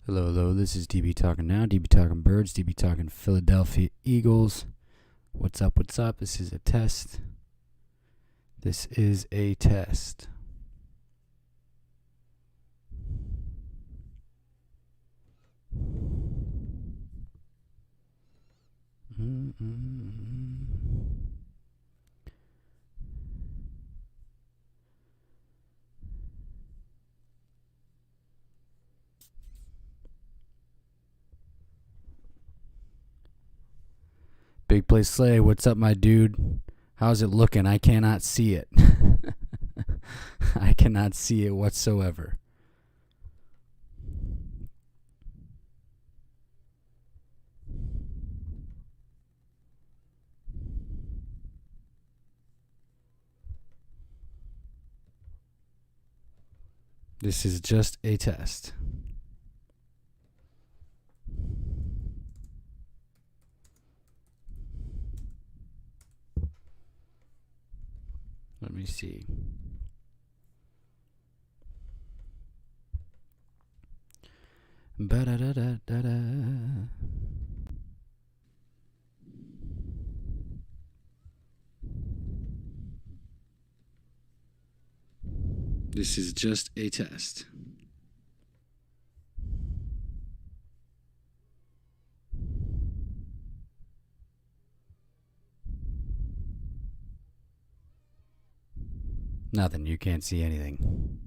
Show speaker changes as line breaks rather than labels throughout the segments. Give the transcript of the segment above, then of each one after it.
Hello, hello. This is DB Talking Now, DB Talking Birds, DB Talking Philadelphia Eagles. What's up? What's up? This is a test. This is a test. Big Play Slay, what's up, my dude? How's it looking? I cannot see it. I cannot see it whatsoever. This is just a test. Let me see. Ba-da-da-da-da-da. This is just a test. Nothing. You can't see anything.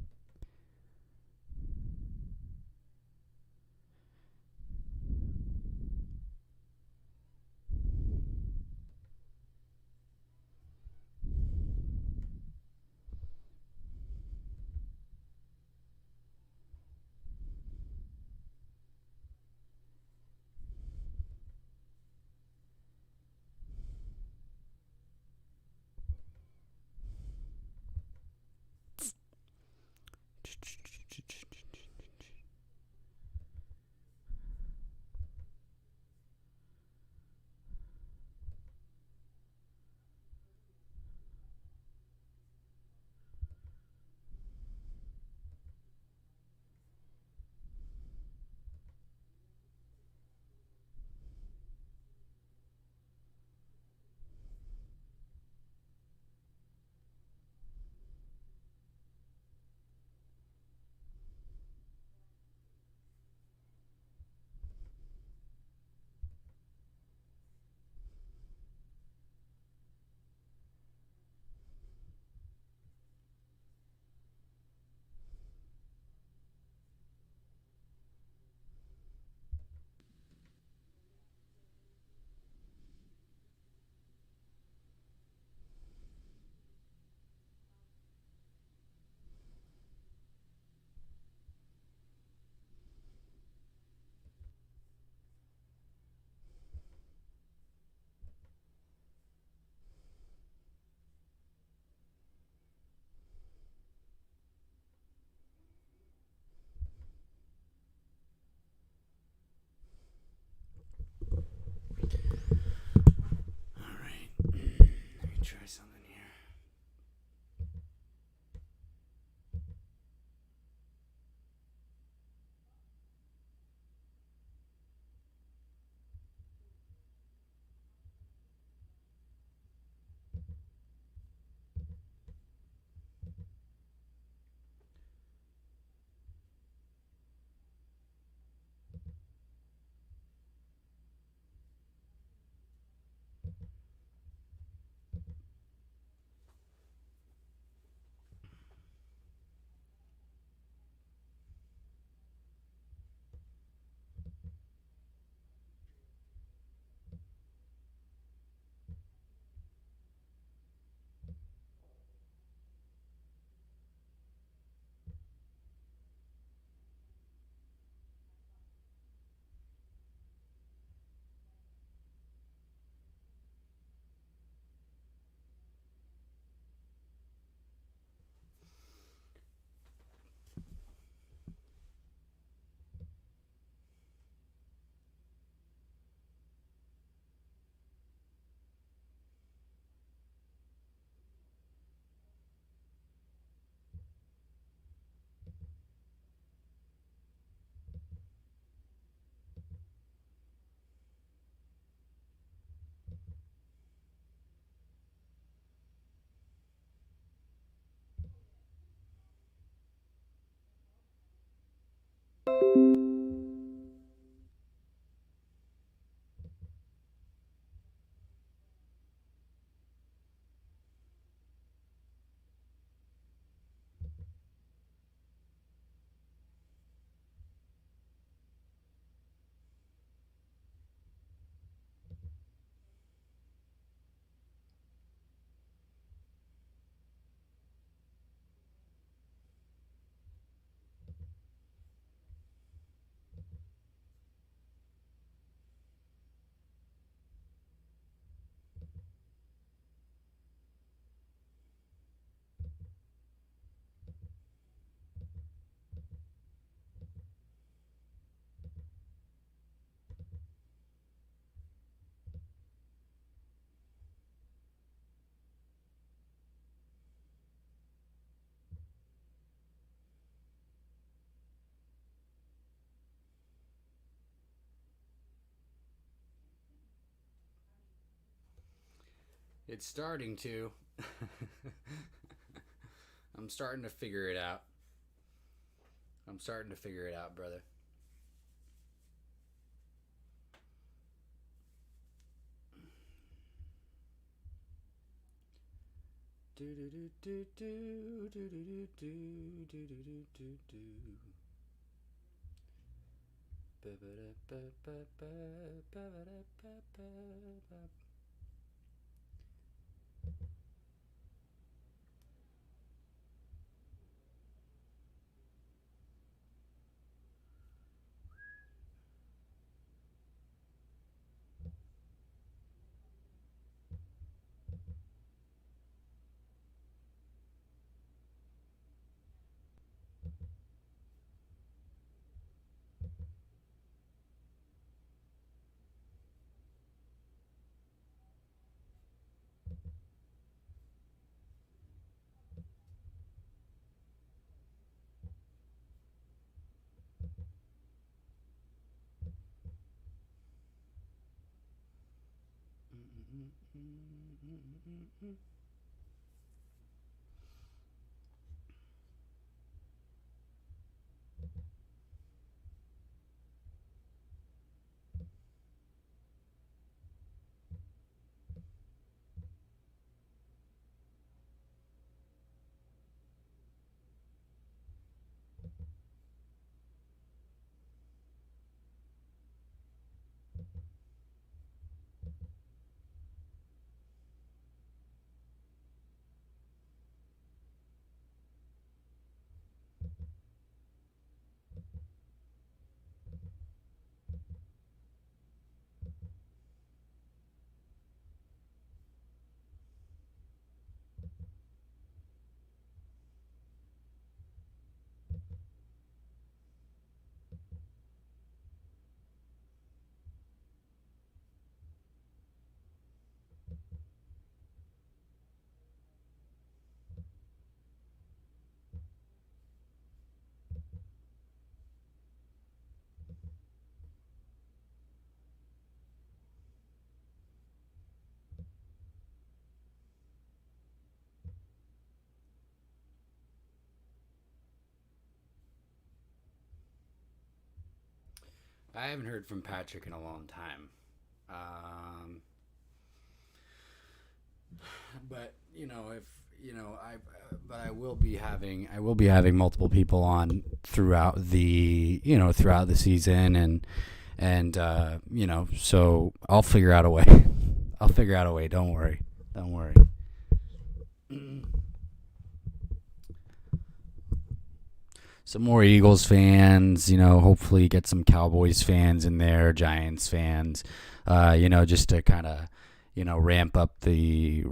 It's starting to. I'm starting to figure it out. Brother. Do do do do do do do do do do do do. Ba ba da ba ba ba ba da ba ba. I haven't heard from Patrick in a long time. But if I will be having multiple people on throughout the season, and so I'll figure out a way. Don't worry. Some more Eagles fans, hopefully get some Cowboys fans in there, Giants fans, just to kind of, ramp up the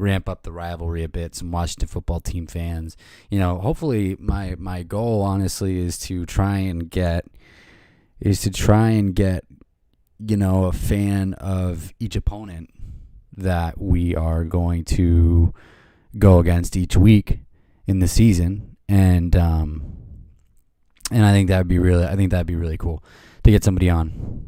rivalry a bit. Some Washington football team fans, hopefully my goal honestly is to try and get, a fan of each opponent that we are going to go against each week in the season, and I think that'd be really cool to get somebody on,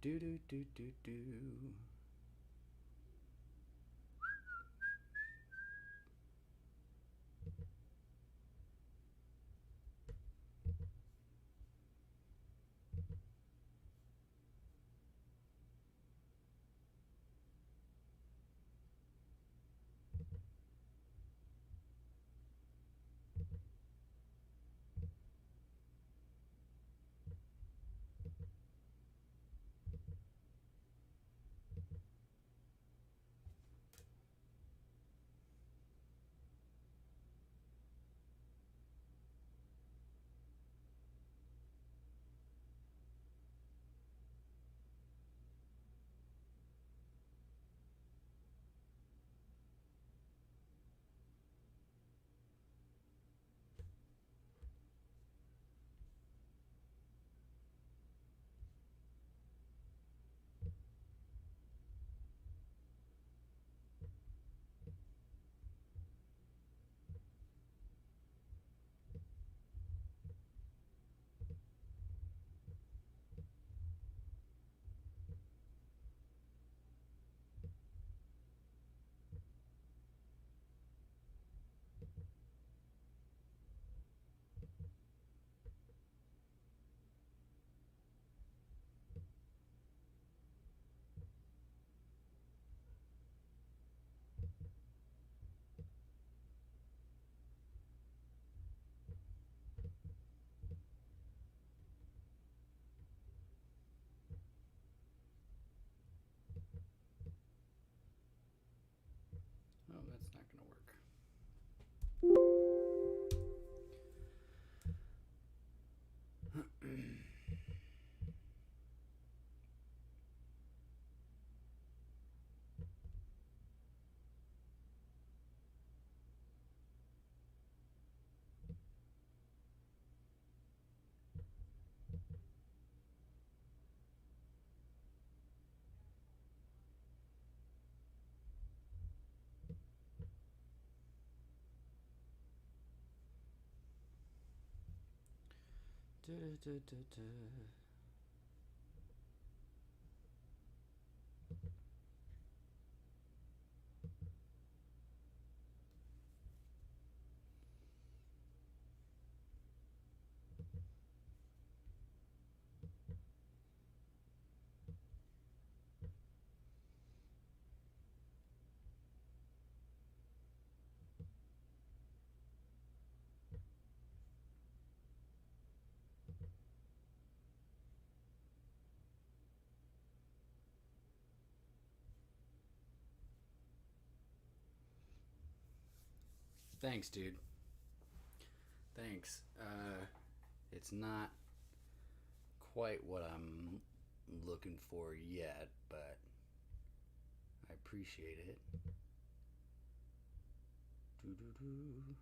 Do do do do do. Oh, that's not gonna work. Da, da, da, da. Thanks, dude. Thanks. It's not quite what I'm looking for yet, but I appreciate it. Do do do.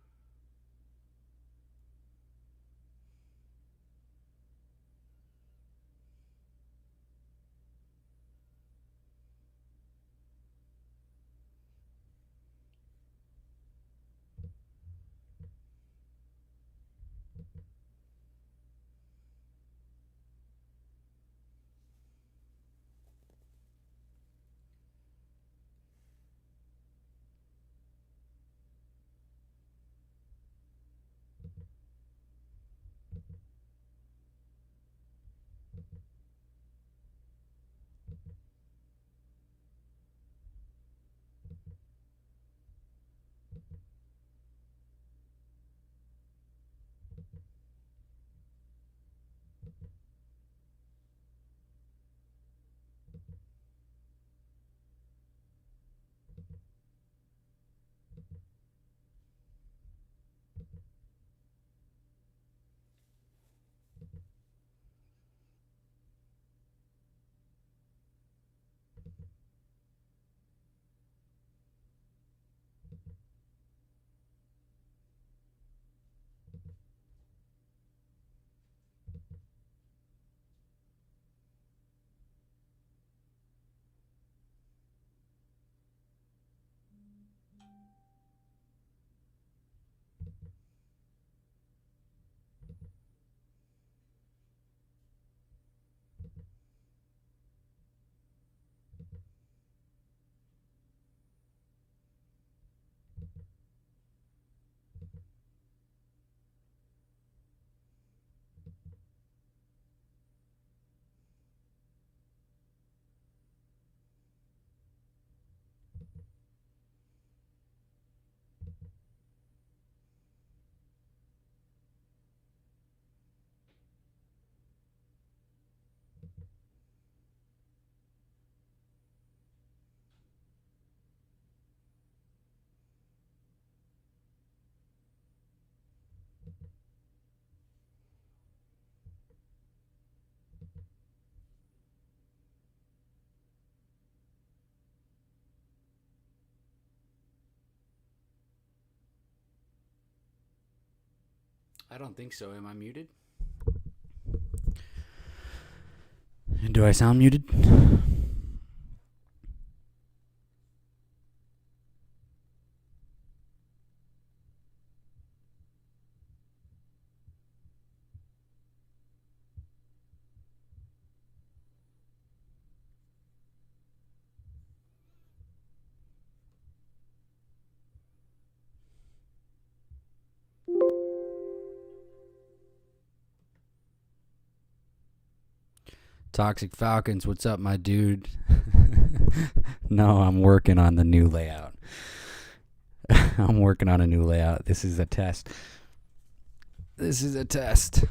I don't think so. Am I muted? Do I sound muted? Toxic Falcons, what's up, my dude? No, I'm working on the new layout. I'm working on a new layout. This is a test. This is a test.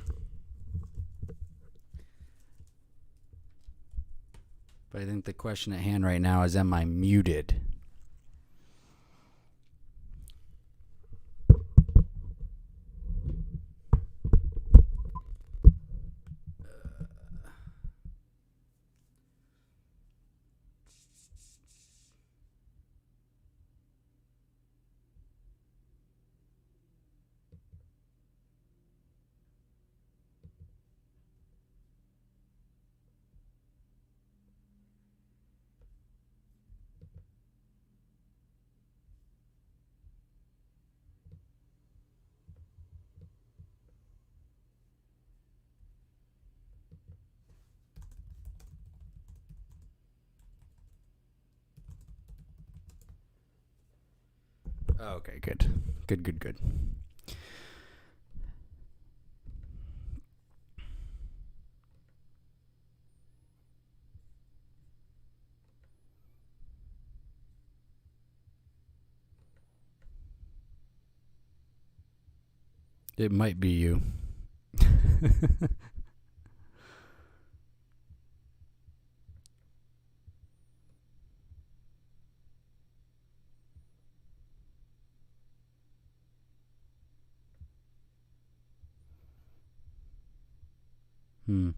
But I think the question at hand right now is, am I muted? Okay, good. Good. It might be you. Hmm.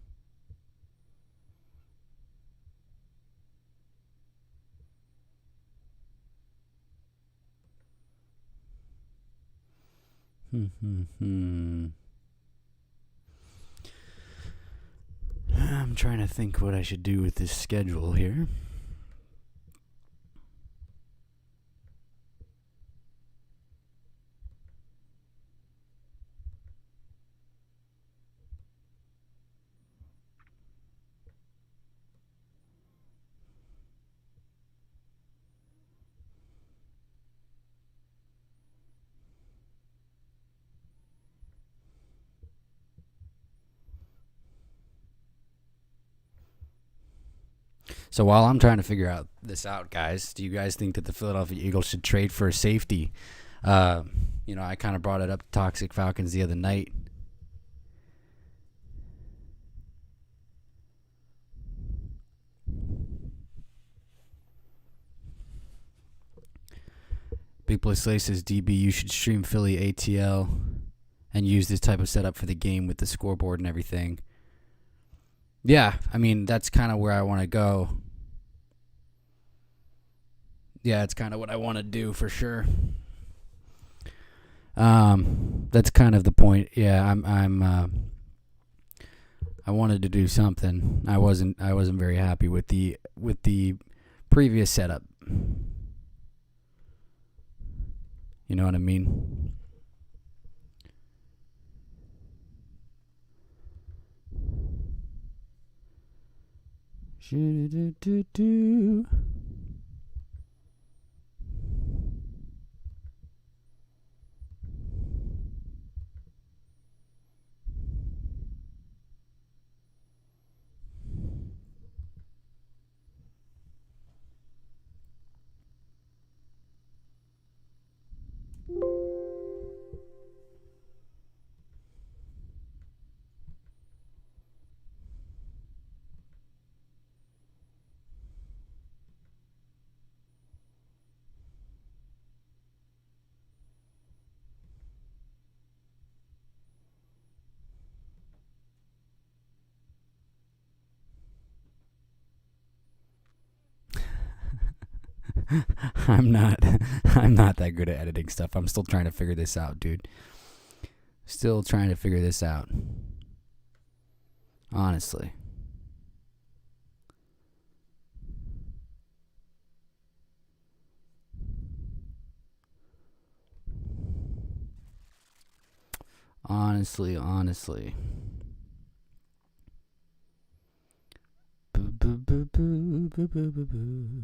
I'm trying to think what I should do with this schedule here. So while I'm trying to figure out this out, guys, do you guys think that the Philadelphia Eagles should trade for a safety? I kind of brought it up to Toxic Falcons the other night. Big Boy Slay says, DB, you should stream Philly ATL and use this type of setup for the game with the scoreboard and everything. Yeah, I mean, that's kind of where I want to go. Yeah, it's kind of what I want to do for sure. That's kind of the point. Yeah, I wanted to do something. I wasn't very happy with the previous setup. You know what I mean? Do. I'm not that good at editing stuff. I'm still trying to figure this out, dude. Still trying to figure this out. Honestly. Honestly. Boo, boo, boo, boo, boo, boo, boo.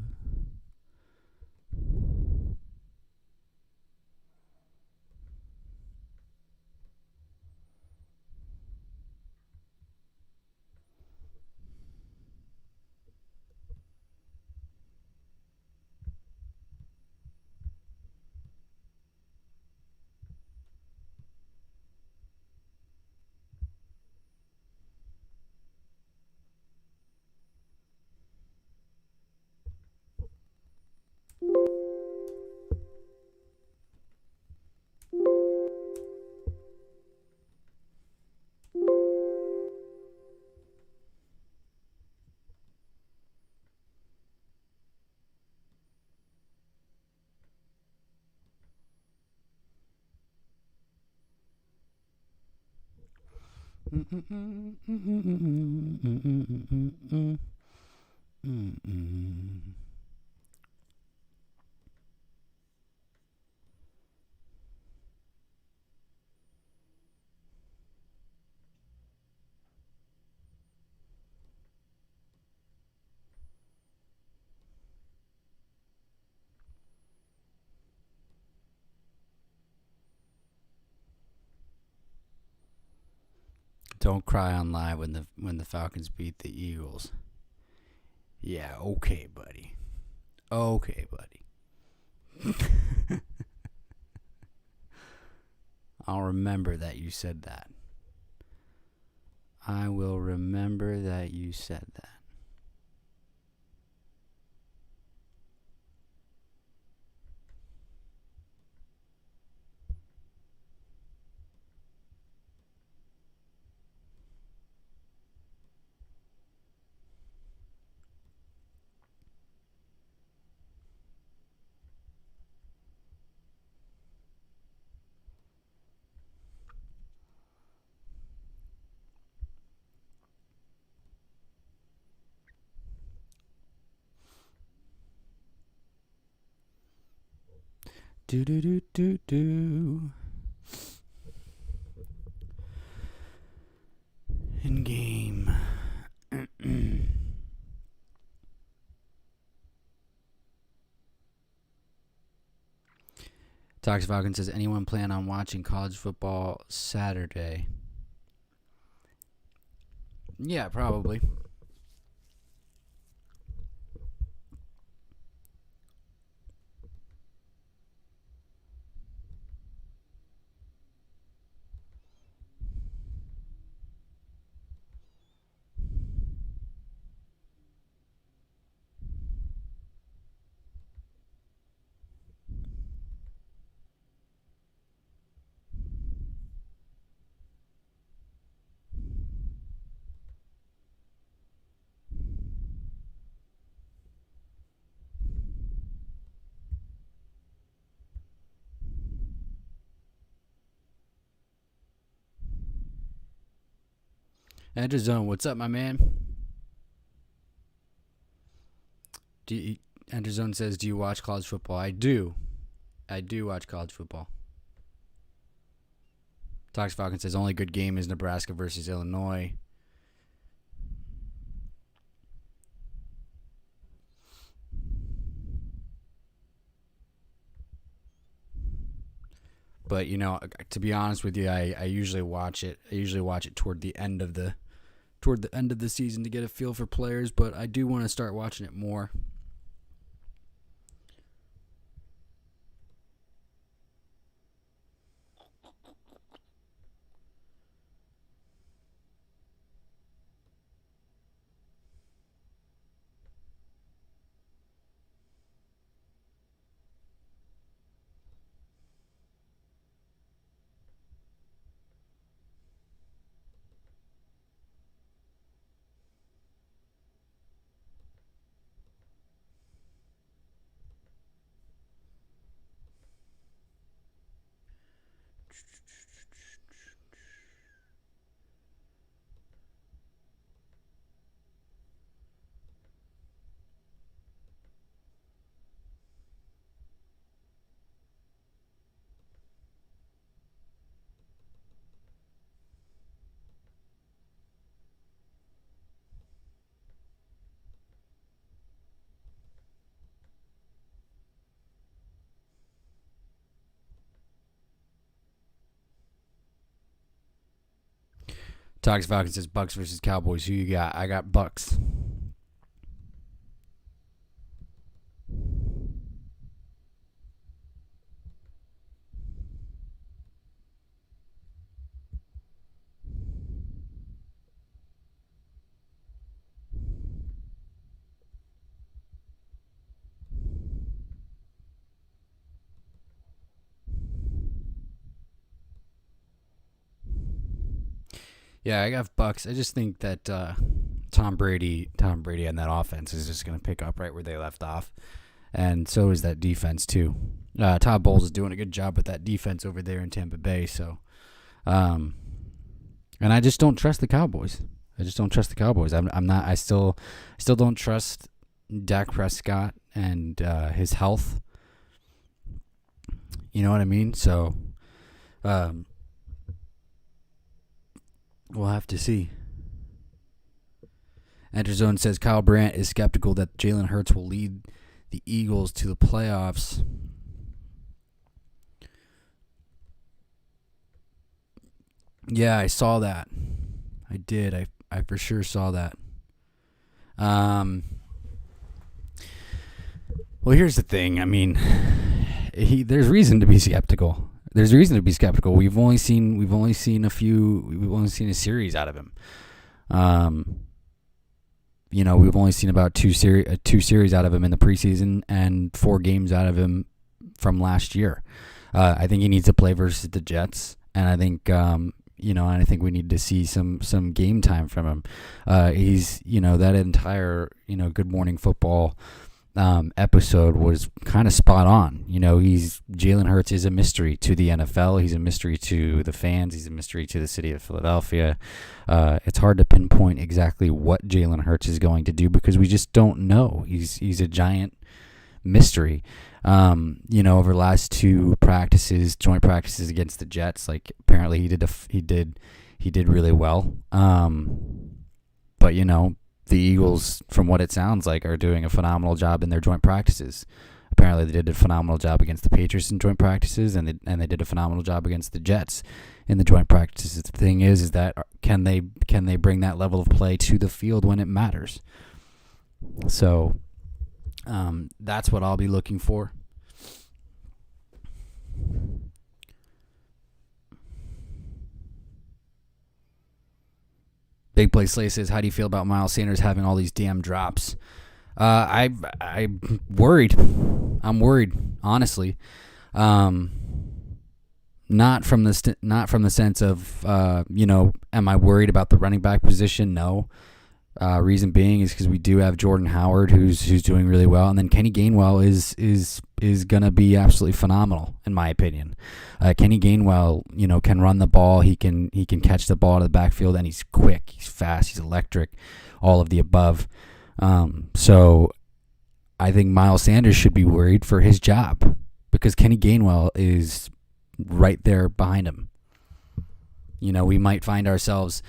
Don't cry on live when the Falcons beat the Eagles. Yeah, okay, buddy. Okay, buddy. I'll remember that you said that. I will remember that you said that. Do do do do do. In game. Talks Falcon says, anyone plan on watching college football Saturday? Yeah, probably. Andrew Zone, what's up, my man? Andrew Zone says, do you watch college football? I do. I do watch college football. Talks Falcon says, only good game is Nebraska versus Illinois. But to be honest with you, I usually watch it. I usually watch it toward the end of the season to get a feel for players. But I do want to start watching it more. Talks Falcons says Bucks versus Cowboys. Who you got? I got Bucks. Yeah, I got Bucks. I just think that Tom Brady and that offense is just going to pick up right where they left off, and so is that defense too. Todd Bowles is doing a good job with that defense over there in Tampa Bay. So, and I just don't trust the Cowboys. I'm not. I still don't trust Dak Prescott and his health. You know what I mean? So, we'll have to see. Enterzone says Kyle Brandt is skeptical that Jalen Hurts will lead the Eagles to the playoffs. Yeah, I saw that. I did. I for sure saw that. Well, here's the thing. I mean, there's reason to be skeptical. We've only seen a series out of him. We've only seen about two series out of him in the preseason and 4 games out of him from last year. I think he needs to play versus the Jets, and I think I think we need to see some game time from him. He's that entire Good Morning Football episode was kind of spot on. Jalen Hurts is a mystery to the NFL. He's a mystery to the fans. He's a mystery to the city of Philadelphia. It's hard to pinpoint exactly what Jalen Hurts is going to do because we just don't know. He's a giant mystery. Over the last 2 joint practices against the Jets, like apparently he did really well. But the Eagles, from what it sounds like, are doing a phenomenal job in their joint practices. Apparently, they did a phenomenal job against the Patriots in joint practices, and they did a phenomenal job against the Jets in the joint practices. The thing is that can they bring that level of play to the field when it matters? So that's what I'll be looking for. Big Play Slay says, how do you feel about Miles Sanders having all these damn drops? I'm worried. I'm worried, honestly. Not from the sense of am I worried about the running back position? No. Reason being is because we do have Jordan Howard who's doing really well, and then Kenny Gainwell is gonna be absolutely phenomenal in my opinion. Kenny Gainwell, can run the ball. He can catch the ball out of the backfield, and he's quick. He's fast. He's electric. All of the above. So I think Miles Sanders should be worried for his job because Kenny Gainwell is right there behind him. We might find ourselves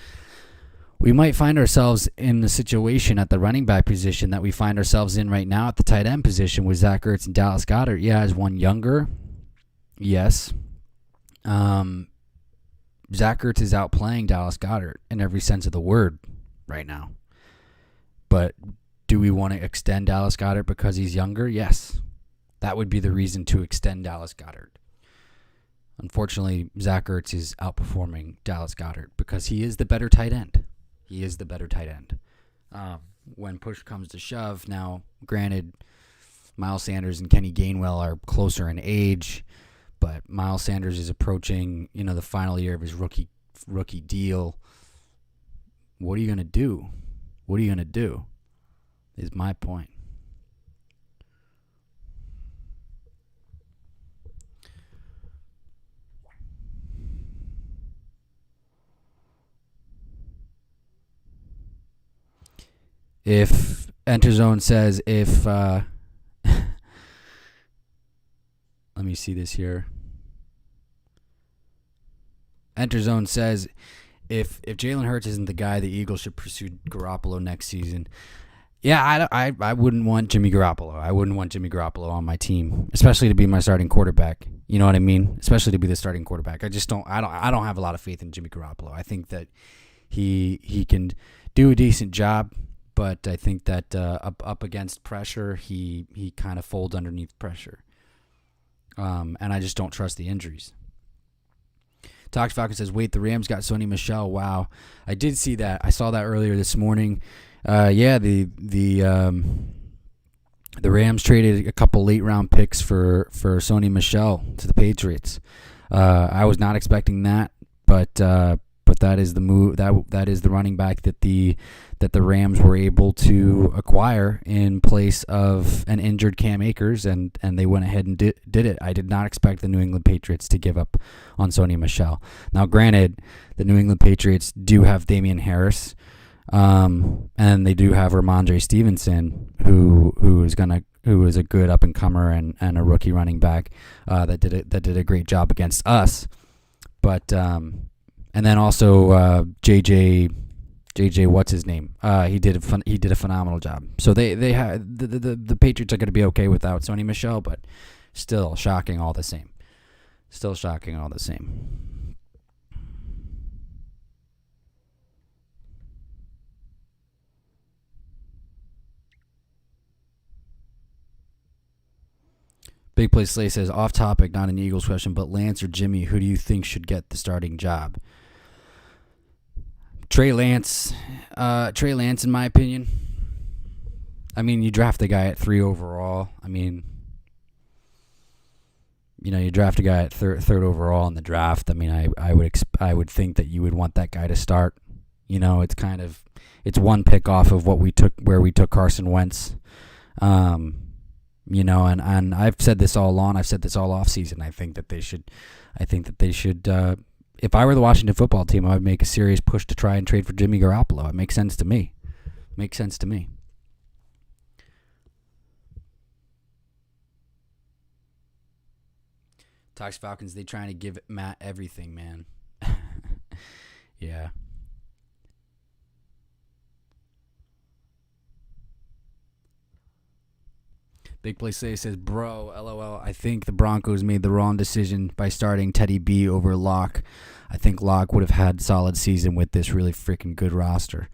in the situation at the running back position that we find ourselves in right now at the tight end position with Zach Ertz and Dallas Goedert. Yeah, is one younger? Yes. Zach Ertz is outplaying Dallas Goedert in every sense of the word right now. But do we want to extend Dallas Goedert because he's younger? Yes. That would be the reason to extend Dallas Goedert. Unfortunately, Zach Ertz is outperforming Dallas Goedert because he is the better tight end. When push comes to shove, now, granted, Miles Sanders and Kenny Gainwell are closer in age, but Miles Sanders is approaching, the final year of his rookie deal. What are you going to do? Is my point. If Enterzone says let me see this here. Enterzone says if Jalen Hurts isn't the guy, the Eagles should pursue Garoppolo next season. Yeah, I wouldn't want Jimmy Garoppolo. I wouldn't want Jimmy Garoppolo on my team, especially to be my starting quarterback. You know what I mean? Especially to be the starting quarterback. I don't have a lot of faith in Jimmy Garoppolo. I think that he can do a decent job, but I think that up against pressure, he kind of folds underneath pressure. And I just don't trust the injuries. Tox Falcon says, wait, the Rams got Sony Michel. Wow. I did see that. I saw that earlier this morning. The Rams traded a couple late round picks for Sony Michel to the Patriots. I was not expecting that, but that is the move. That is the running back that the Rams were able to acquire in place of an injured Cam Akers, and they went ahead and did it. I did not expect the New England Patriots to give up on Sony Michel. Now, granted, the New England Patriots do have Damian Harris, and they do have Ramondre Stevenson, who is a good up and comer and a rookie running back that did a great job against us, but. And then also JJ, what's his name? He did a phenomenal job. So they had the Patriots are going to be okay without Sony Michel, but still shocking all the same. Big Play Slay says, off topic, not an Eagles question, but Lance or Jimmy, who do you think should get the starting job? Trey Lance, in my opinion. I mean, you draft the guy at 3 overall. I mean, you draft a guy at third overall in the draft. I mean, I would think that you would want that guy to start. It's one pick off of where we took Carson Wentz. And I've said this all along. I've said this all off season. I think that they should. If I were the Washington football team, I would make a serious push to try and trade for Jimmy Garoppolo. It makes sense to me. Talks Falcons. They trying to give Matt everything, man. Yeah. Big Play Say says, bro, LOL, I think the Broncos made the wrong decision by starting Teddy B over Locke. I think Locke would have had a solid season with this really freaking good roster.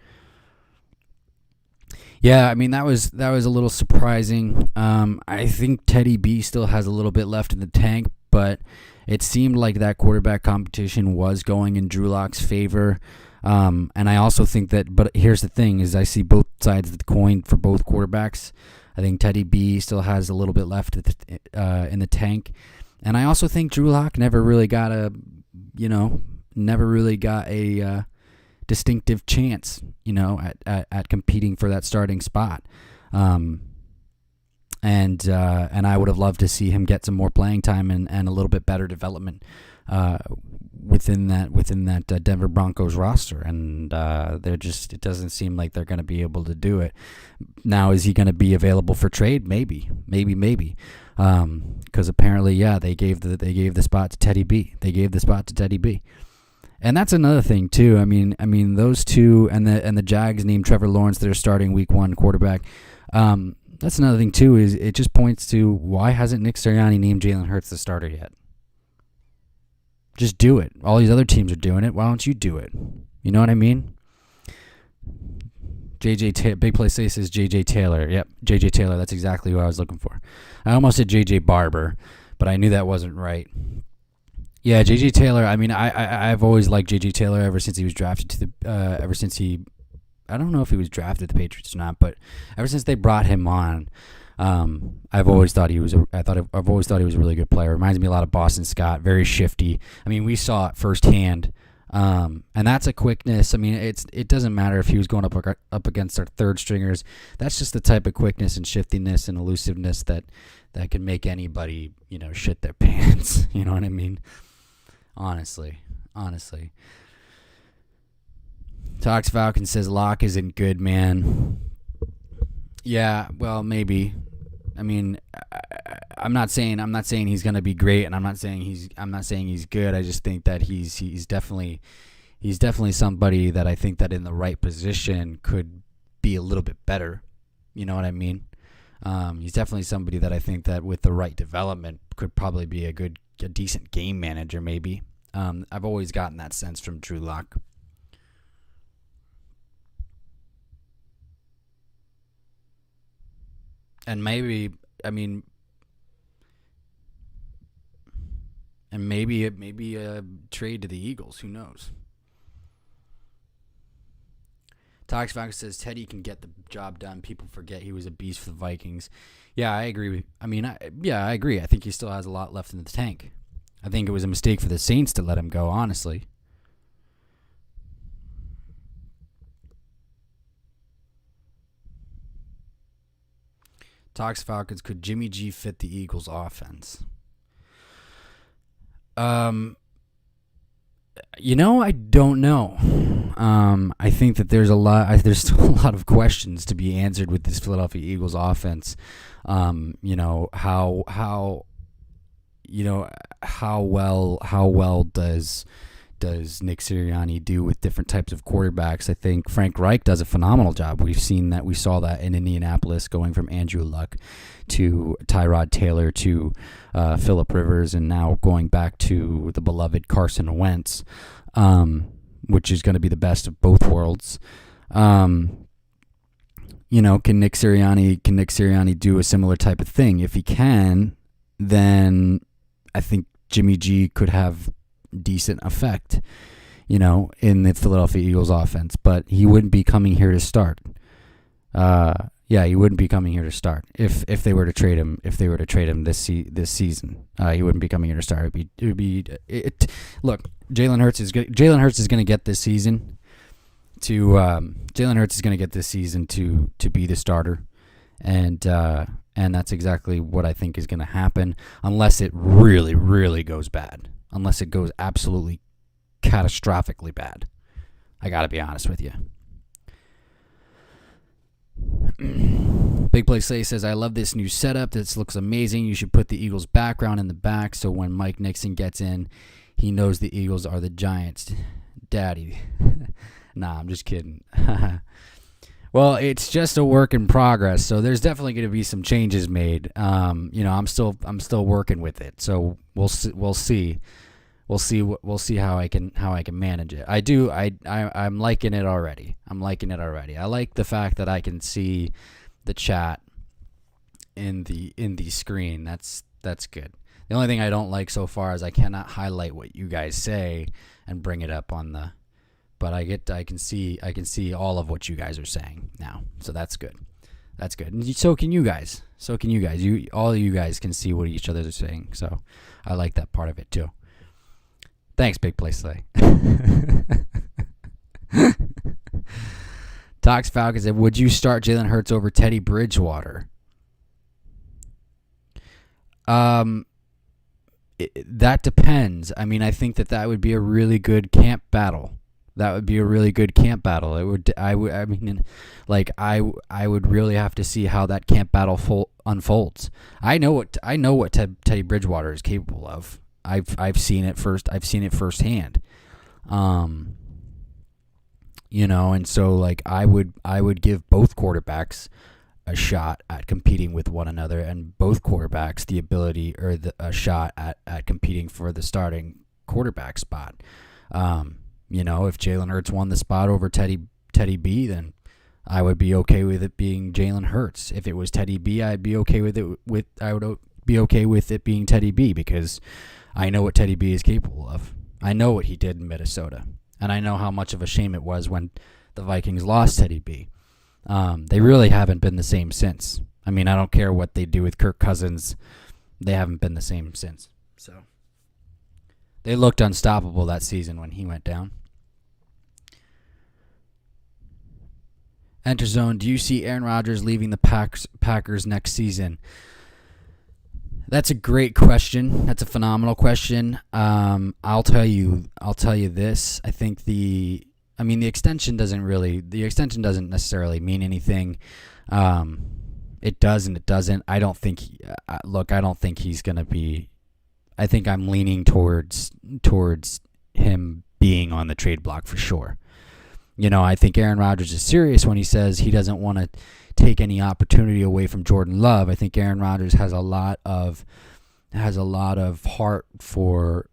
Yeah, I mean, that was a little surprising. I think Teddy B still has a little bit left in the tank, but it seemed like that quarterback competition was going in Drew Lock's favor. And I also think that, but here's the thing, is I see both sides of the coin for both quarterbacks. I think Teddy B still has a little bit left in the tank. And I also think Drew Lock never really got a distinctive chance, at competing for that starting spot. And I would have loved to see him get some more playing time and a little bit better development within that Denver Broncos roster, and it doesn't seem like they're going to be able to do it. Now, is he going to be available for trade? Maybe. Because apparently, they gave the spot to Teddy B. And that's another thing too. I mean those two and the Jags named Trevor Lawrence their starting Week 1 quarterback. That's another thing too. Is it just points to why hasn't Nick Sirianni named Jalen Hurts the starter yet? Just do it. All these other teams are doing it. Why don't you do it? You know what I mean? Big Play says JJ Taylor. Yep, JJ Taylor. That's exactly who I was looking for. I almost said JJ Barber, but I knew that wasn't right. Yeah, JJ Taylor. I mean, I've always liked JJ Taylor ever since he was drafted to the. I don't know if he was drafted to the Patriots or not, but ever since they brought him on, I've always thought he was I've always thought he was a really good player. Reminds me a lot of Boston Scott. Very shifty. I mean, we saw it firsthand. And that's a quickness. I mean, it doesn't matter if he was going up against our third stringers. That's just the type of quickness and shiftiness and elusiveness that can make anybody, shit their pants. You know what I mean? Honestly. Tox Falcon says Locke isn't good, man. Yeah, well, maybe. I mean, I'm not saying he's gonna be great, and I'm not saying he's good. I just think that he's definitely somebody that I think that in the right position could be a little bit better. You know what I mean? He's definitely somebody that I think that with the right development could probably be a decent game manager. Maybe. I've always gotten that sense from Drew Lock. And maybe, I mean, and maybe a trade to the Eagles. Who knows? Tox Fox says Teddy can get the job done. People forget he was a beast for the Vikings. Yeah, I agree. I agree. I think he still has a lot left in the tank. I think it was a mistake for the Saints to let him go, honestly. Tox Falcons, could Jimmy G fit the Eagles offense? I don't know. I think that there's still a lot of questions to be answered with this Philadelphia Eagles offense. How well does Nick Sirianni do with different types of quarterbacks? I think Frank Reich does a phenomenal job. We saw that in Indianapolis, going from Andrew Luck to Tyrod Taylor to Phillip Rivers, and now going back to the beloved Carson Wentz, which is going to be the best of both worlds. Can Nick Sirianni do a similar type of thing? If he can, then I think Jimmy G could have decent effect, in the Philadelphia Eagles offense, but he wouldn't be coming here to start. He wouldn't be coming here to start if they were to trade him. If they were to trade him this season, he wouldn't be coming here to start. Look, Jalen Hurts is good. Jalen Hurts is going to get this season to be the starter, and that's exactly what I think is going to happen, unless it really, really goes bad. Unless it goes absolutely catastrophically bad. I got to be honest with you. Big Play Slay says, I love this new setup. This looks amazing. You should put the Eagles background in the back so when Mike Nixon gets in, he knows the Eagles are the Giants. Daddy. Nah, I'm just kidding. Well, it's just a work in progress, so there's definitely going to be some changes made. I'm still working with it, so we'll see. We'll see how I can manage it. I'm liking it already. I like the fact that I can see the chat in the screen. That's good. The only thing I don't like so far is I cannot highlight what you guys say and bring it up on the. But I can see all of what you guys are saying now. So that's good. And so can you guys. All of you guys can see what each other are saying. So I like that part of it too. Thanks, Big Play Slay. Tox Falcons said, would you start Jalen Hurts over Teddy Bridgewater? That depends. I mean, I think that would be a really good camp battle. I would really have to see how that camp battle unfolds. I know what Teddy Bridgewater is capable of. I've seen it firsthand. And so I would give both quarterbacks a shot at competing with one another, and both quarterbacks the ability or a shot at competing for the starting quarterback spot. If Jalen Hurts won the spot over Teddy B, then I would be okay with it being Jalen Hurts. If it was Teddy B, I'd be okay with it. I would be okay with it being Teddy B, because I know what Teddy B is capable of. I know what he did in Minnesota, and I know how much of a shame it was when the Vikings lost Teddy B. They really haven't been the same since. I mean, I don't care what they do with Kirk Cousins. They haven't been the same since. So they looked unstoppable that season when he went down. Enter Zone, do you see Aaron Rodgers leaving the Packers next season? That's a great question. That's a phenomenal question. I'll tell you this. I think the extension doesn't necessarily mean anything. It does and it doesn't. I don't think he's going to be. I think I'm leaning towards him being on the trade block for sure. I think Aaron Rodgers is serious when he says he doesn't want to take any opportunity away from Jordan Love. I think Aaron Rodgers has a lot of heart for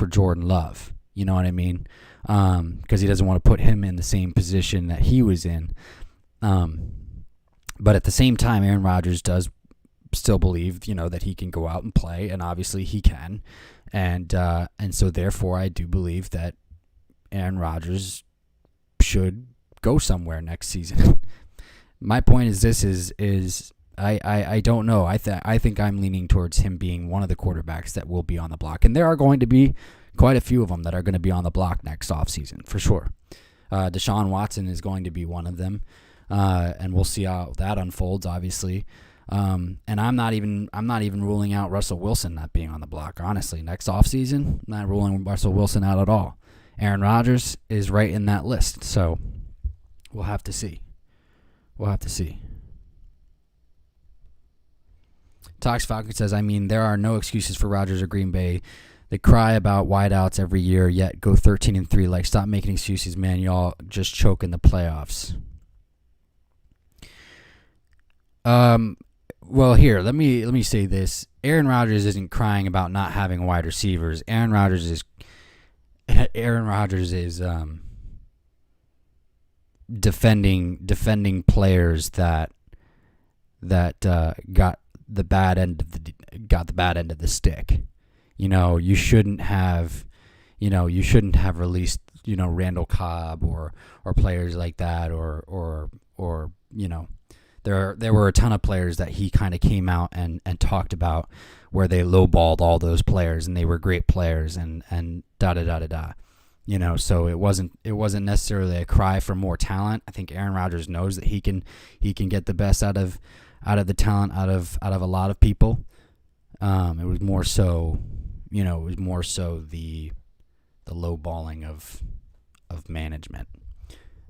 Jordan Love. You know what I mean? Because he doesn't want to put him in the same position that he was in. But at the same time, Aaron Rodgers does still believe, that he can go out and play, and obviously he can. And so therefore I do believe that Aaron Rodgers should go somewhere next season. My point is this is I don't know. I think I'm leaning towards him being one of the quarterbacks that will be on the block. And there are going to be quite a few of them that are going to be on the block next offseason, for sure. Deshaun Watson is going to be one of them. And we'll see how that unfolds, obviously. And I'm not even ruling out Russell Wilson not being on the block, honestly. Next offseason, I'm not ruling Russell Wilson out at all. Aaron Rodgers is right in that list, so we'll have to see. Tox Falcon says, there are no excuses for Rodgers or Green Bay. They cry about wideouts every year, yet go 13-3. Like, stop making excuses, man. Y'all just choke in the playoffs. Well, here, let me say this. Aaron Rodgers isn't crying about not having wide receivers. Aaron Rodgers is defending players that got the bad end of the stick. You shouldn't have released, Randall Cobb or players like that or there were a ton of players that he kind of came out and talked about where they lowballed all those players and they were great players and da-da-da-da-da. So it wasn't necessarily a cry for more talent. I think Aaron Rodgers knows that he can get the best out of the talent out of a lot of people. It was more so, the lowballing of management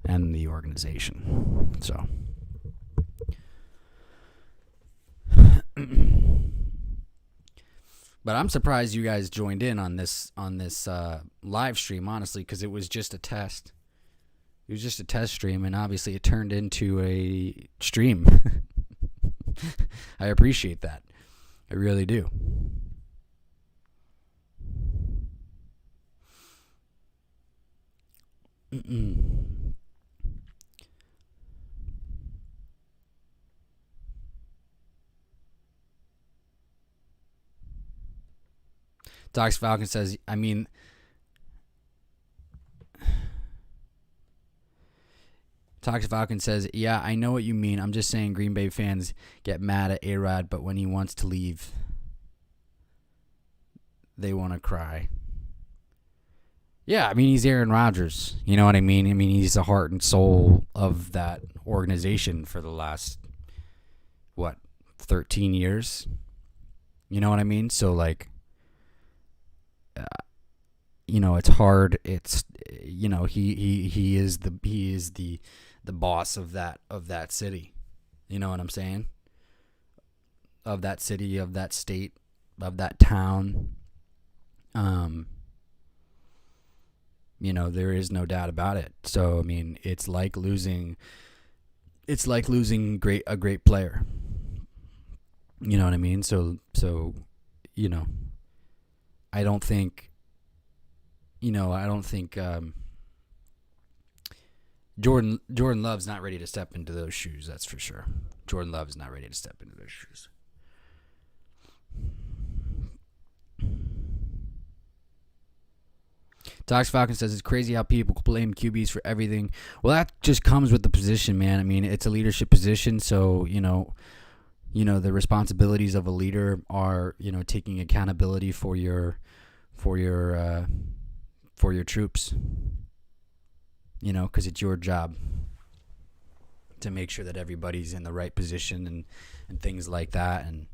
and the organization. So but I'm surprised you guys joined in on this live stream, honestly, because it was just a test. It was just a test stream, and obviously it turned into a stream. I appreciate that. I really do. Docs Falcon says, Toxic Falcon says, yeah, I know what you mean. I'm just saying Green Bay fans get mad at A-Rod, but when he wants to leave, they want to cry. Yeah, he's Aaron Rodgers. You know what I mean? He's the heart and soul of that organization for the last, 13 years? You know what I mean? So, it's hard. It's, he is the boss of that city. You know what I'm saying? Of that city, of that state, of that town. There is no doubt about it. So, it's like losing a great player. You know what I mean? So, I don't think Jordan Love's not ready to step into those shoes, that's for sure. Jordan Love is not ready to step into those shoes. Tox Falcon says, it's crazy how people blame QBs for everything. Well, that just comes with the position, man. It's a leadership position, so, the responsibilities of a leader are, taking accountability for your troops. Because it's your job to make sure that everybody's in the right position and things like that. And,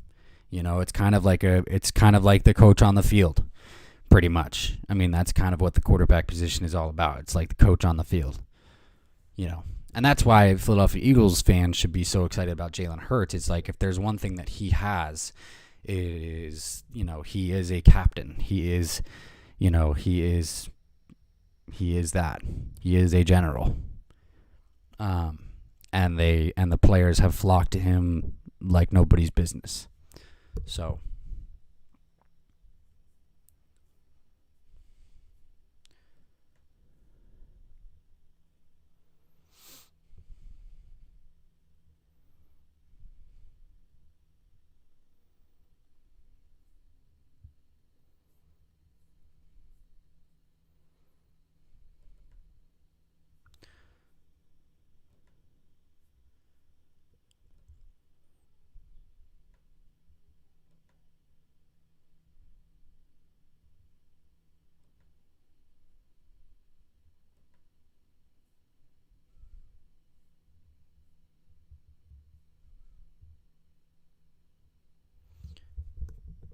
it's kind of like the coach on the field, pretty much. That's kind of what the quarterback position is all about. It's like the coach on the field, And that's why Philadelphia Eagles fans should be so excited about Jalen Hurts. It's like, if there's one thing that he has, is, he is a captain. He is that. He is a general. And the players have flocked to him like nobody's business. So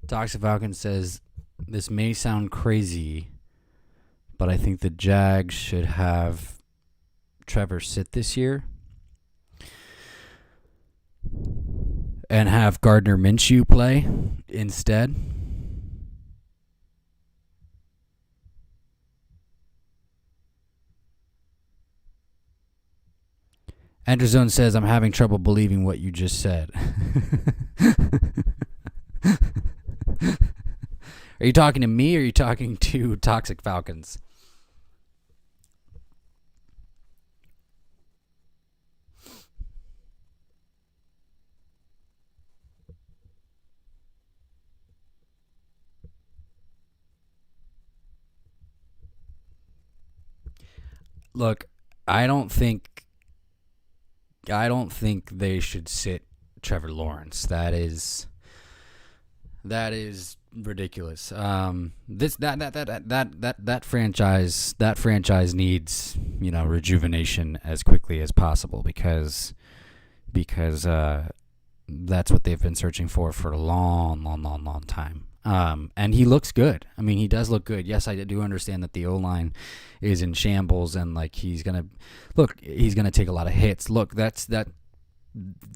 Toxic Falcon says, this may sound crazy, but I think the Jags should have Trevor sit this year and have Gardner Minshew play instead. Enderzone says, I'm having trouble believing what you just said. Are you talking to me or are you talking to Toxic Falcons? Look, I don't think they should sit Trevor Lawrence. That is ridiculous. That franchise needs, rejuvenation as quickly as possible because that's what they've been searching for a long time. And he looks good. I mean, he does look good. Yes, I do understand that the O-line is in shambles and he's going to take a lot of hits. Look,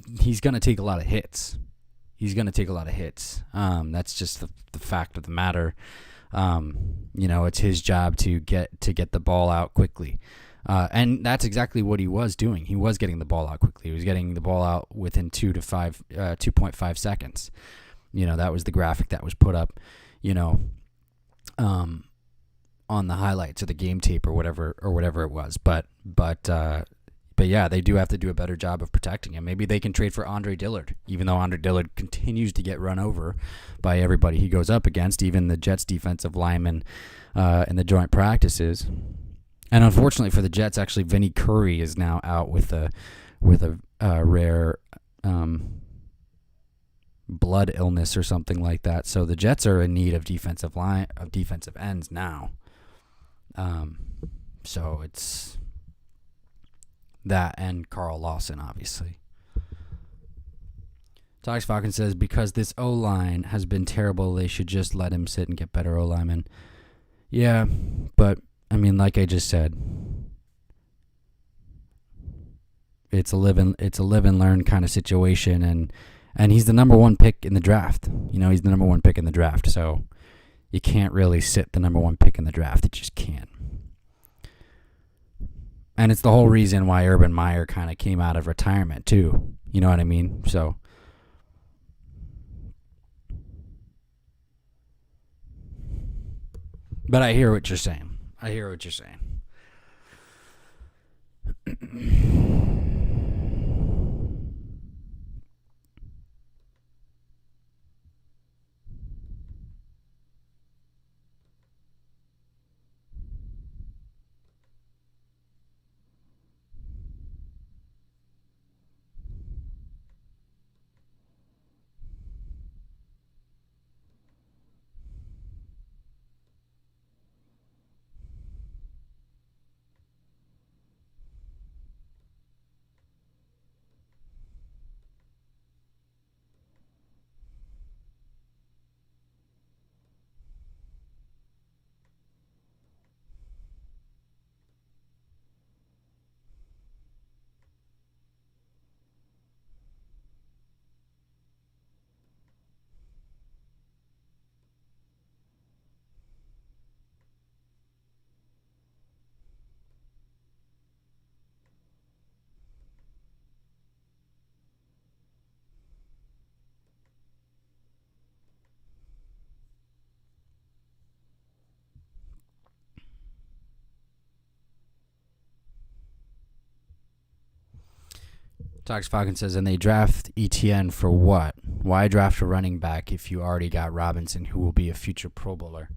he's going to take a lot of hits. That's just the fact of the matter. It's his job to get the ball out quickly. And that's exactly what he was doing. He was getting the ball out quickly. He was getting the ball out within 2.5 seconds. That was the graphic that was put up, on the highlights of the game tape or whatever it was. But yeah, they do have to do a better job of protecting him. Maybe they can trade for Andre Dillard, even though Andre Dillard continues to get run over by everybody he goes up against, even the Jets defensive linemen in the joint practices. And unfortunately for the Jets, actually, Vinny Curry is now out with a rare blood illness or something like that. So the Jets are in need of defensive ends now. So it's that and Carl Lawson, obviously. Tox Falcon says, because this O-line has been terrible, they should just let him sit and get better O-linemen. Yeah, but, I mean, like I just said, it's a live and learn kind of situation, and he's the number one pick in the draft. He's the number one pick in the draft, so you can't really sit the number one pick in the draft. It just can't. And it's the whole reason why Urban Meyer kind of came out of retirement, too. You know what I mean? So, but I hear what you're saying. Tox Falcon says, and they draft ETN for what? Why draft a running back if you already got Robinson, who will be a future Pro Bowler?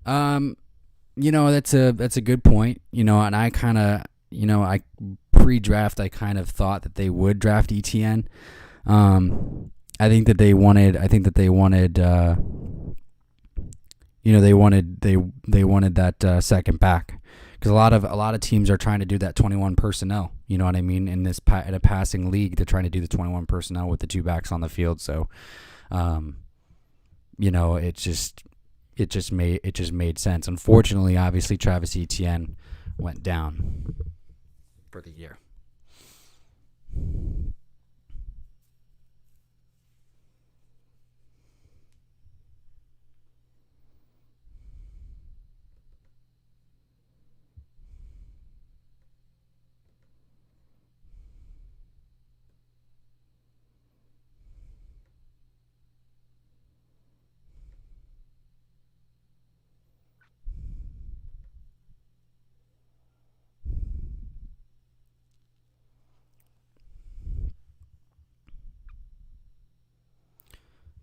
That's a good point. And I kind of, I pre-draft, I kind of thought that they would draft ETN. I think that they wanted, they wanted that second back. Because a lot of teams are trying to do that 21 personnel. You know what I mean? In a passing league, they're trying to do the 21 personnel with the two backs on the field. So, It just made sense. Unfortunately, obviously, Travis Etienne went down for the year.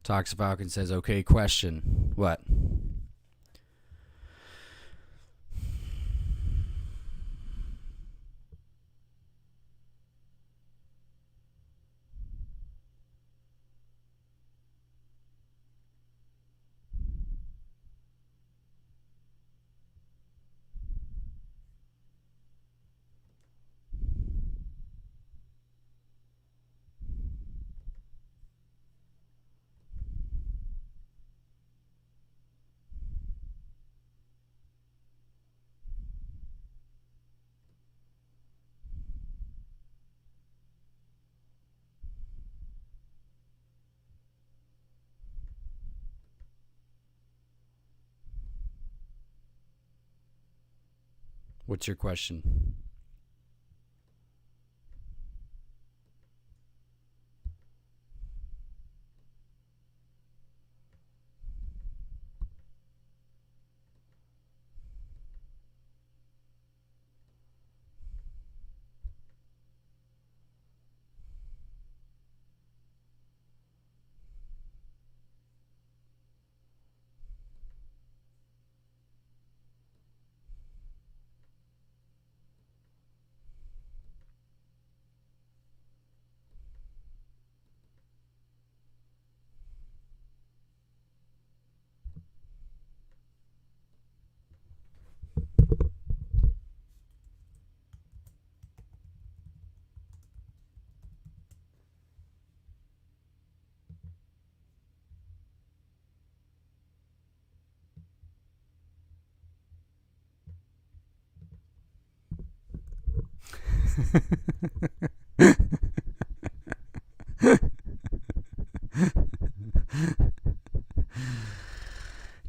Toxic Falcon says, okay, question. What? What's your question?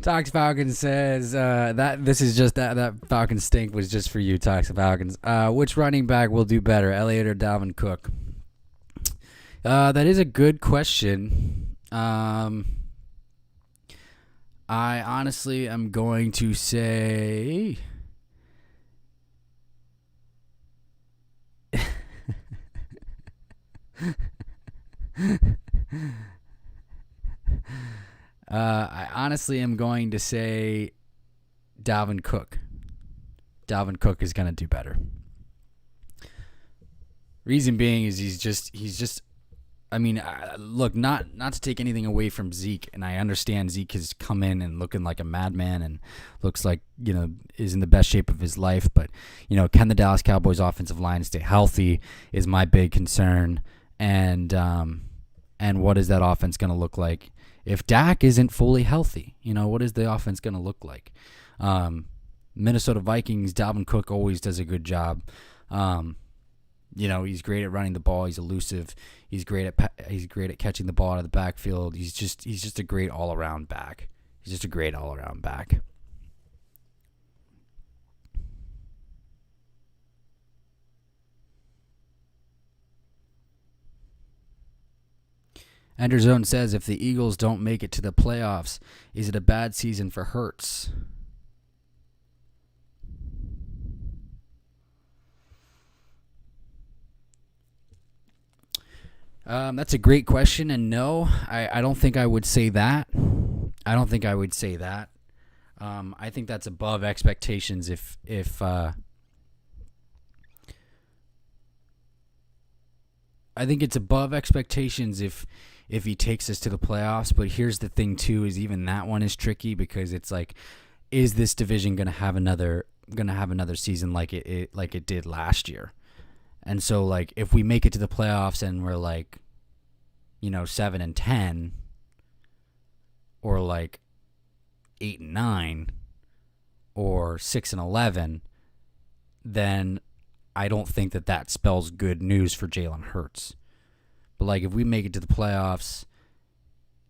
Toxic Falcon says that this is just that Falcon stink was just for you, Toxic Falcons. Which running back will do better, Elliott or Dalvin Cook? That is a good question. I honestly am going to say I honestly am going to say Dalvin Cook. Dalvin Cook is going to do better. Reason being is he's just. I mean, look, not to take anything away from Zeke, and I understand Zeke has come in and looking like a madman and looks like, is in the best shape of his life. But, can the Dallas Cowboys offensive line stay healthy is my big concern. And what is that offense going to look like if Dak isn't fully healthy? What is the offense going to look like? Minnesota Vikings, Dalvin Cook always does a good job. He's great at running the ball. He's elusive. He's great at catching the ball out of the backfield. He's just a great all-around back. He's just a great all-around back. Enderzone says, if the Eagles don't make it to the playoffs, is it a bad season for Hurts? That's a great question, and no, I don't think I would say that. I think that's above expectations. I think it's above expectations if he takes us to the playoffs. But here's the thing too: is even that one is tricky because it's like, is this division gonna have another season like it did last year? And so, like, if we make it to the playoffs and we're like, 7-10, or like 8-9 or 6-11, then I don't think that spells good news for Jalen Hurts. But like if we make it to the playoffs,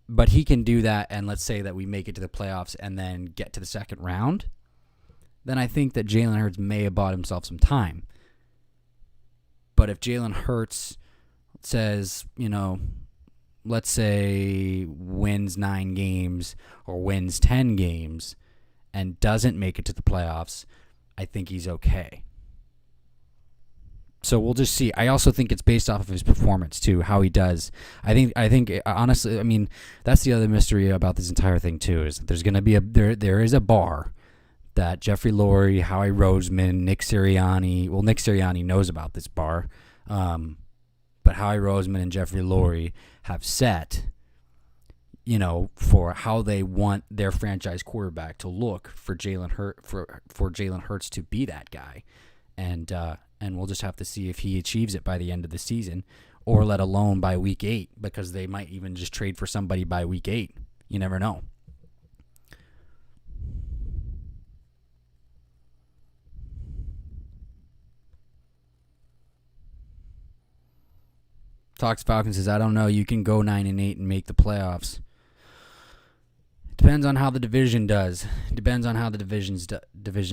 but he can do that, and let's say that we make it to the playoffs and then get to the second round, then I think that Jalen Hurts may have bought himself some time. But if Jalen Hurts says, let's say wins 9 games or wins 10 games and doesn't make it to the playoffs, I think he's okay. So we'll just see. I also think it's based off of his performance too, how he does. I think honestly, I mean, that's the other mystery about this entire thing too, is that there's going to be there is a bar that Jeffrey Lurie, Howie Roseman, Nick Sirianni knows about this bar, but Howie Roseman and Jeffrey Lurie have set, for how they want their franchise quarterback to look for Jalen Hurts to be that guy, and we'll just have to see if he achieves it by the end of the season, or let alone by week 8, because they might even just trade for somebody by week 8. You never know. Talks Falcons says, I don't know. You can go 9-8 and make the playoffs. Depends on how the division does. Depends on how the division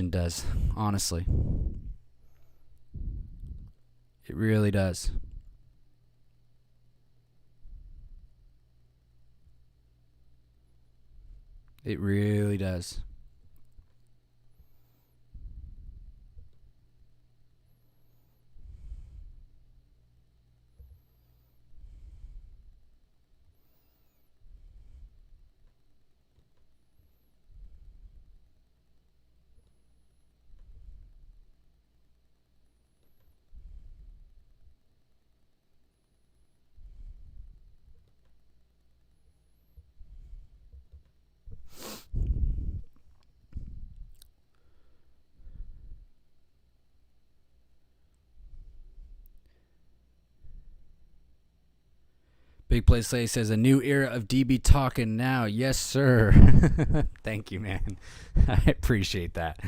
does, honestly. It really does. It really does. Big Play Slay says, a new era of DB talking now. Yes, sir. Thank you, man. I appreciate that.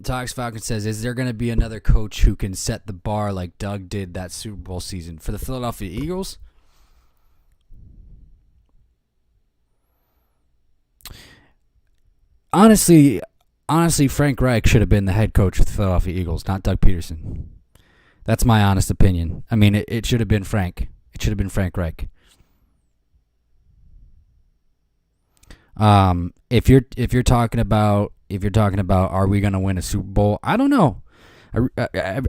Talks Falcon says, is there going to be another coach who can set the bar like Doug did that Super Bowl season for the Philadelphia Eagles? Honestly, Frank Reich should have been the head coach of the Philadelphia Eagles, not Doug Peterson. That's my honest opinion. I mean, it should have been Frank. It should have been Frank Reich. If you're talking about are we going to win a Super Bowl? I don't know.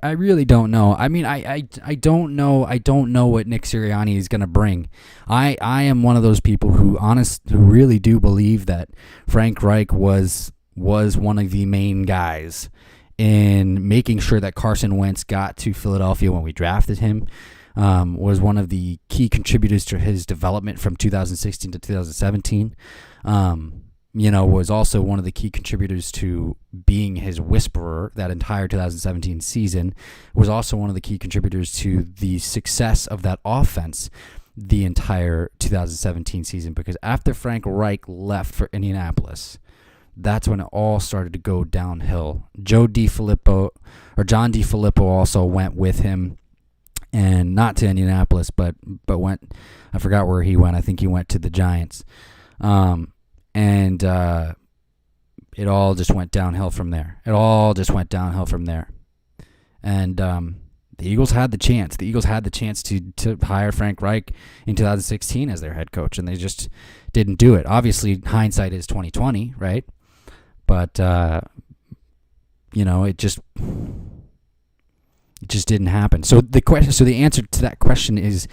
I really don't know. I mean, I don't know. I don't know what Nick Sirianni is going to bring. I am one of those people who really do believe that Frank Reich was one of the main guys in making sure that Carson Wentz got to Philadelphia when we drafted him. Was one of the key contributors to his development from 2016 to 2017. Was also one of the key contributors to being his whisperer that entire 2017 season, was also one of the key contributors to the success of that offense the entire 2017 season, because after Frank Reich left for Indianapolis, that's when it all started to go downhill. John DeFilippo also went with him, and not to Indianapolis, but went, I forgot where he went. I think he went to the Giants. And it all just went downhill from there. And the Eagles had the chance. The Eagles had the chance to hire Frank Reich in 2016 as their head coach, and they just didn't do it. Obviously, hindsight is 2020, right? But it just didn't happen. So the answer to that question is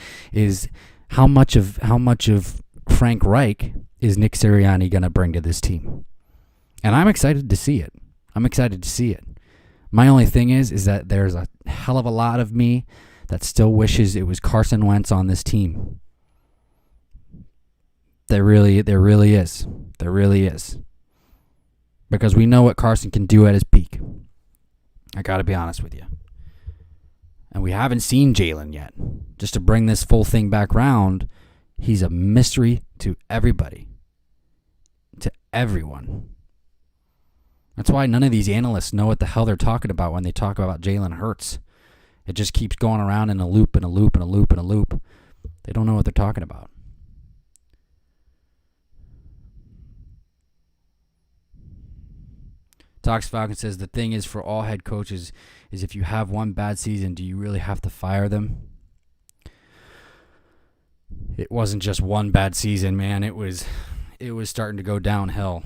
how much of Frank Reich is Nick Sirianni going to bring to this team? And I'm excited to see it. My only thing is that there's a hell of a lot of me that still wishes it was Carson Wentz on this team. There really is. Because we know what Carson can do at his peak. I got to be honest with you. And we haven't seen Jalen yet. Just to bring this full thing back round, he's a mystery to everybody. To everyone. That's why none of these analysts know what the hell they're talking about when they talk about Jalen Hurts. It just keeps going around in a loop and a loop and a loop and a loop. They don't know what they're talking about. Tox Falcon says the thing is for all head coaches is if you have one bad season, do you really have to fire them? It wasn't just one bad season, man. It was starting to go downhill.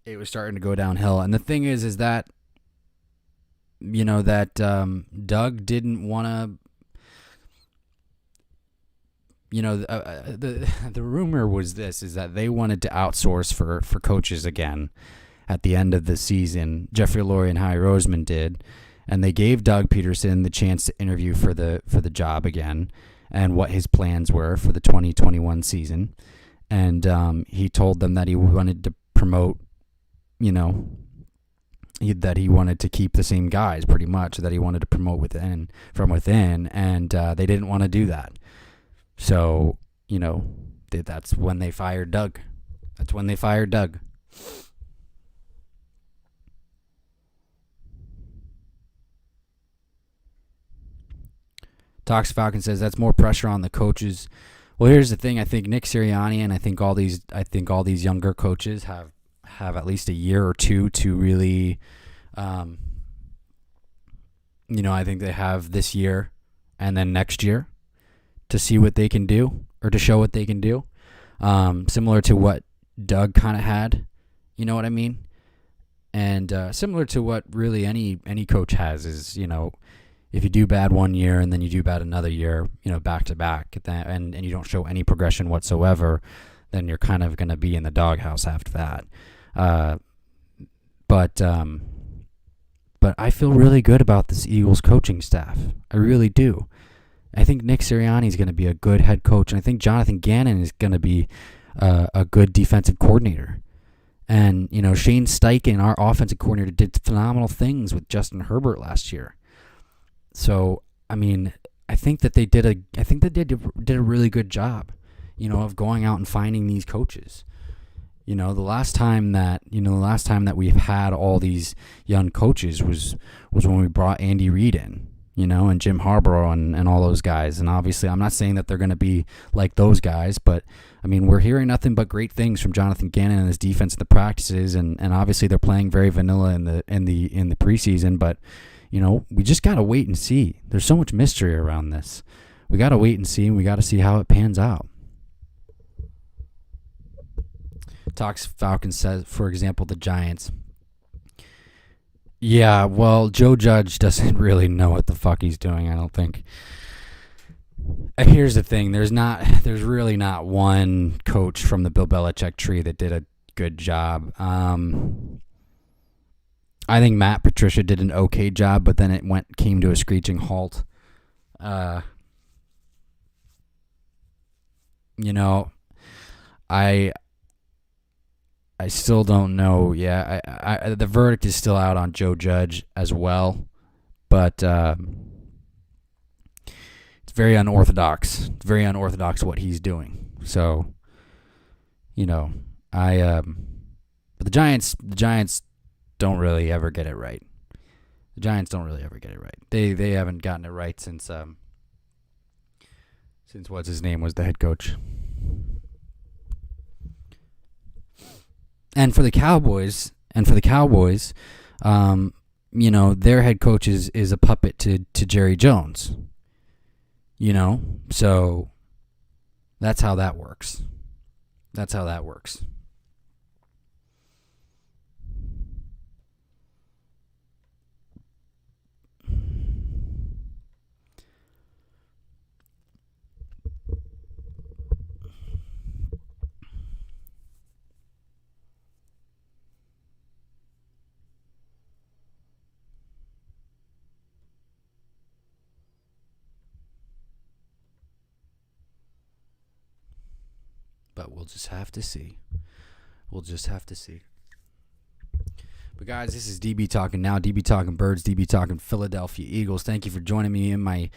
It was starting to go downhill. And the thing is that, Doug didn't want to, the rumor was is that they wanted to outsource for coaches again at the end of the season. Jeffrey Lurie and Howie Roseman did, and they gave Doug Peterson the chance to interview for the job again and what his plans were for the 2021 season. And he told them that he wanted to promote, that he wanted to keep the same guys pretty much, that he wanted to promote from within, and they didn't want to do that. So, that's when they fired Doug. Tox Falcon says that's more pressure on the coaches. Well, here's the thing. I think Nick Sirianni and I think all these younger coaches have at least a year or two to really, I think they have this year and then next year to see what they can do or to show what they can do. Similar to what Doug kind of had, you know what I mean? And similar to what really any coach has is, if you do bad one year and then you do bad another year, back to back, and you don't show any progression whatsoever, then you're kind of going to be in the doghouse after that. But I feel really good about this Eagles coaching staff. I really do. I think Nick Sirianni is going to be a good head coach, and I think Jonathan Gannon is going to be a good defensive coordinator. And, Shane Steichen, our offensive coordinator, did phenomenal things with Justin Herbert last year. So, I think that they did a really good job, of going out and finding these coaches. The last time that we've had all these young coaches was when we brought Andy Reid in, and Jim Harbaugh and all those guys. And obviously, I'm not saying that they're going to be like those guys, but we're hearing nothing but great things from Jonathan Gannon and his defense in the practices, and obviously they're playing very vanilla in the preseason. But we just gotta wait and see. There's so much mystery around this. We gotta wait and see, and we gotta see how it pans out. Tox Falcon says, for example, the Giants. Yeah, well, Joe Judge doesn't really know what the fuck he's doing, I don't think. Here's the thing. There's really not one coach from the Bill Belichick tree that did a good job. I think Matt Patricia did an okay job, but then it came to a screeching halt. I still don't know. Yeah, the verdict is still out on Joe Judge as well, but it's very unorthodox. It's very unorthodox what he's doing. So, but the Giants don't really ever get it right. The Giants don't really ever get it right. They haven't gotten it right since what's his name was the head coach. And for the Cowboys, their head coach is a puppet to Jerry Jones. So that's how that works. But we'll just have to see. But guys, this is DB Talking Now, DB Talking Birds, DB Talking Philadelphia Eagles. Thank you for joining me in my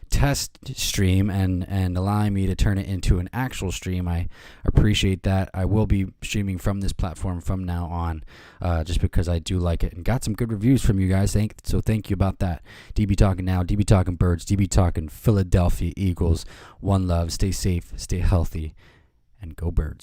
test stream and allowing me to turn it into an actual stream. I appreciate that. I will be streaming from this platform from now on, just because I do like it and got some good reviews from you guys. So thank you about that. DB Talking Now, DB Talking Birds, DB Talking Philadelphia Eagles. One love. Stay safe, stay healthy, and go Birds.